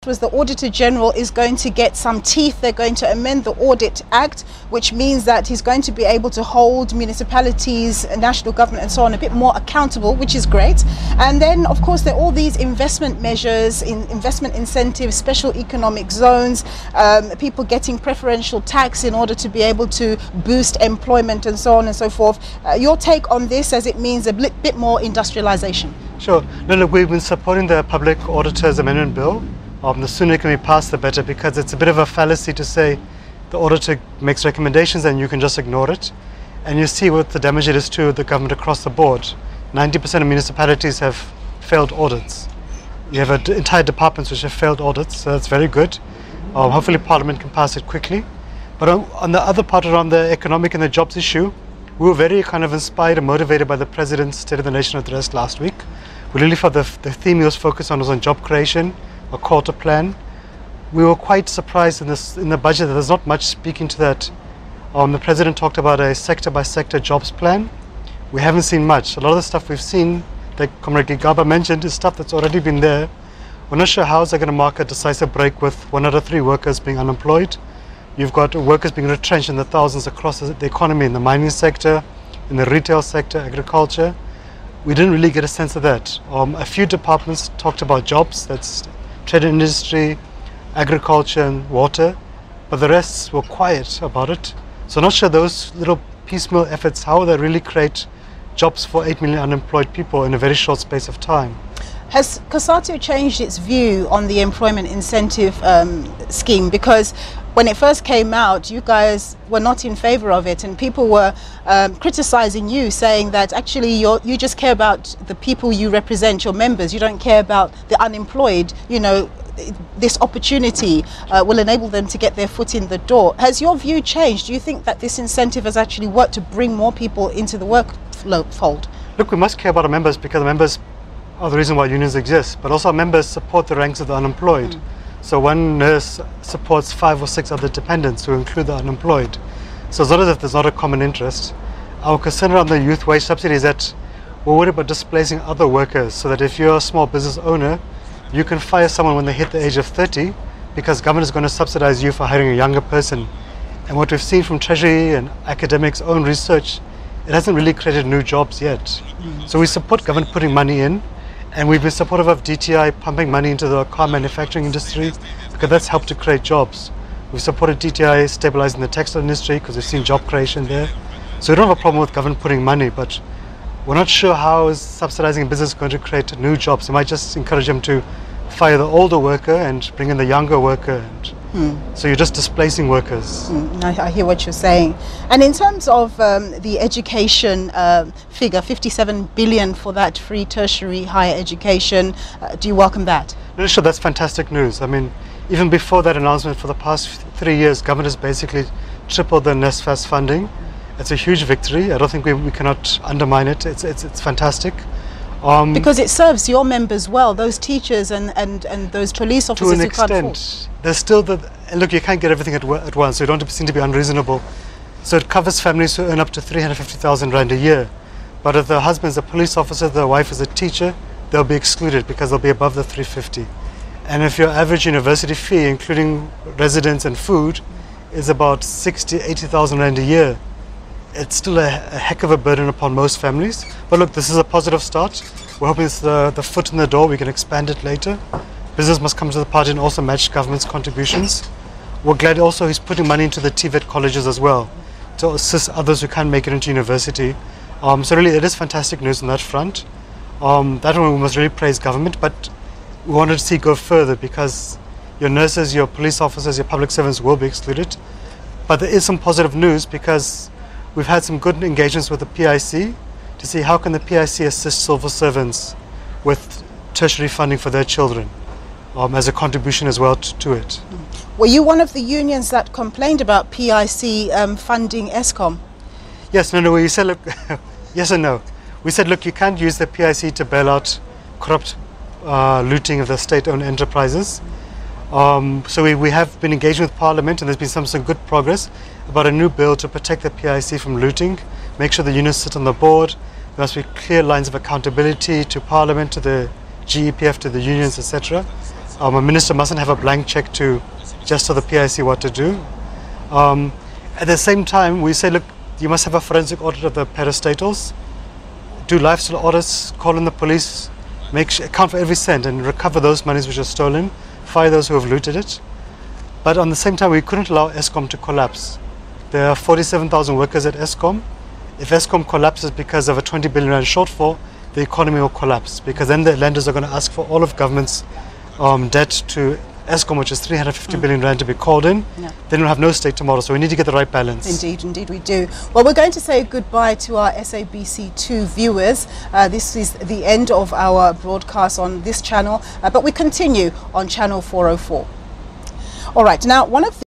Was the Auditor General is going to get some teeth. They're going to amend the Audit Act, which means that he's going to be able to hold municipalities, national government and so on a bit more accountable, which is great. And then of course there are all these investment measures, investment incentives, special economic zones, people getting preferential tax in order to be able to boost employment and so on and so forth. Your take on this, as it means a bit more industrialization? Sure. No, look, we've been supporting the Public Auditors Amendment Bill. The sooner it can be passed, the better, because it's a bit of a fallacy to say the auditor makes recommendations and you can just ignore it. And you see what the damage it is to the government across the board. 90% of municipalities have failed audits. You have entire departments which have failed audits, so that's very good. Hopefully Parliament can pass it quickly. But on the other part, around the economic and the jobs issue, we were very kind of inspired and motivated by the President's State of the Nation address last week. We really thought the theme he was focused on was on job creation, a quarter plan. We were quite surprised in the budget that there's not much speaking to that. The President talked about a sector-by-sector jobs plan. We haven't seen much. A lot of the stuff we've seen, like Comrade Gigaba mentioned, is stuff that's already been there. We're not sure how they're going to mark a decisive break with 1 out of 3 workers being unemployed. You've got workers being retrenched in the thousands across the economy, in the mining sector, in the retail sector, agriculture. We didn't really get a sense of that. A few departments talked about jobs, that's trade and industry, agriculture and water, but the rest were quiet about it. So not sure those little piecemeal efforts, how they really create jobs for 8 million unemployed people in a very short space of time. Has Cosatu changed its view on the employment incentive scheme? Because when it first came out, you guys were not in favor of it, and people were criticizing you, saying that actually you just care about the people you represent, your members. You don't care about the unemployed. You know, this opportunity will enable them to get their foot in the door. Has your view changed? Do you think that this incentive has actually worked to bring more people into the workfold? Look, we must care about our members, because the members are the reason why unions exist, but also our members support the ranks of the unemployed. So one nurse supports 5 or 6 other dependents, who include the unemployed. So it's not as if there's not a common interest. Our concern around the youth wage subsidy is that we're worried about displacing other workers, so that if you're a small business owner, you can fire someone when they hit the age of 30, because government is going to subsidize you for hiring a younger person. And what we've seen from Treasury and academics' own research, it hasn't really created new jobs yet. So we support government putting money in, and we've been supportive of DTI pumping money into the car manufacturing industry, because that's helped to create jobs. We've supported DTI stabilizing the textile industry, because we've seen job creation there. So we don't have a problem with government putting money, but we're not sure how is subsidizing business going to create new jobs. It might just encourage them to fire the older worker and bring in the younger worker. So you're just displacing workers. I hear what you're saying. And in terms of the education figure, 57 billion for that free tertiary higher education, do you welcome that? No, sure, that's fantastic news. I mean, even before that announcement, for the past 3 years, government has basically tripled the NSFAS funding. It's a huge victory. I don't think we cannot undermine it. It's fantastic. Because it serves your members well, those teachers and those police officers to an who can't afford. extent. There's still and look, you can't get everything at once, so you don't seem to be unreasonable. So it covers families who earn up to 350,000 Rand a year. But if the husband's a police officer, the wife is a teacher, they'll be excluded because they'll be above the 350. And if your average university fee, including residence and food, is about 80,000 Rand a year, it's still a heck of a burden upon most families. But look, this is a positive start. We're hoping it's the foot in the door. We can expand it later. Business must come to the party and also match government's contributions. We're glad also he's putting money into the TVET colleges as well, to assist others who can't make it into university. So really it is fantastic news on that front. That one we must really praise government, but we wanted to see it go further, because your nurses, your police officers, your public servants will be excluded. But there is some positive news, because we've had some good engagements with the PIC to see how can the PIC assist civil servants with tertiary funding for their children, as a contribution as well to it. Were you one of the unions that complained about PIC funding ESCOM? Yes, no, we said, look, yes and no. We said, look, you can't use the PIC to bail out corrupt looting of the state-owned enterprises. So we have been engaging with Parliament, and there's been some good progress about a new bill to protect the PIC from looting, make sure the unions sit on the board. There must be clear lines of accountability to Parliament, to the GEPF, to the unions, etc. A minister mustn't have a blank check to just tell the PIC what to do. At the same time, we say, look, you must have a forensic audit of the parastatals, do lifestyle audits, call in the police, account for every cent and recover those monies which are stolen, fire those who have looted it. But on the same time, we couldn't allow Eskom to collapse. There are 47,000 workers at Eskom. If Eskom collapses because of a 20 billion rand shortfall, the economy will collapse, because then the lenders are going to ask for all of government's debt to Eskom, which is 350 billion rand, to be called in. Yeah. Then we'll have no state tomorrow, so we need to get the right balance. Indeed, indeed we do. Well, we're going to say goodbye to our SABC2 viewers. This is the end of our broadcast on this channel, but we continue on channel 404. All right, now one of the